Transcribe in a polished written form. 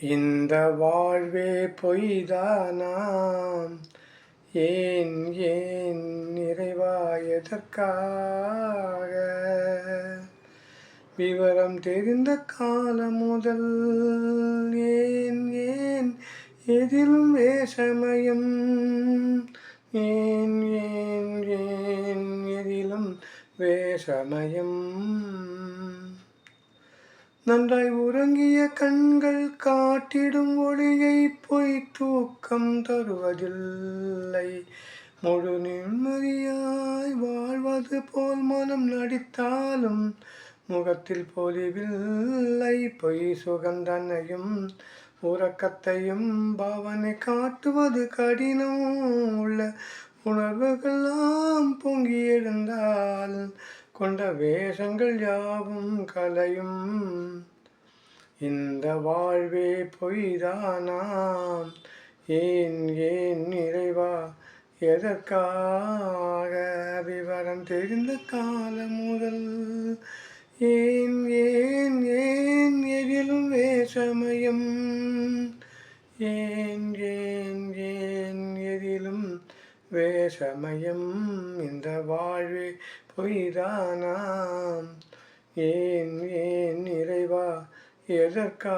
இந்த வாழ்வே பொய்தானாம் ஏன் ஏன் இறைவா எதற்காக விவரம் தெரிந்த காலம் முதல் ஏன் ஏன் எதிலும் வேஷமயம் ஏன் ஏன் ஏன் எதிலும் வேஷமயம் நன்றாய் உறங்கிய கண்கள் காட்டிடும் ஒளியை பொய் தூக்கம் தருவதில்லை முழு நிம்மதியாய் வாழ்வது போல் மனம் நடித்தாலும் முகத்தில் பொலிவில்லை பொய் சுகந்தனையும் உறக்கத்தையும் பாவனை காட்டுவது கடினம் உள்ள உணர்வுகள்லாம் பொங்கி எழுந்தால் கொண்ட வேஷங்கள் யாவும் கலையும் இந்த வாழ்வே பொய்தானாம் ஏன் ஏன் இறைவா எதற்காக விவரம் தெரிந்த காலம் முதல் ஏன் ஏன் ஏன் எதிலும் வேஷமயம் ஏன் ஏன் ஏன் எதிலும் வேஷமயம் இந்த வாழ்வே பொய்தானாம் ஏன் ஏன் இறைவா எதற்காக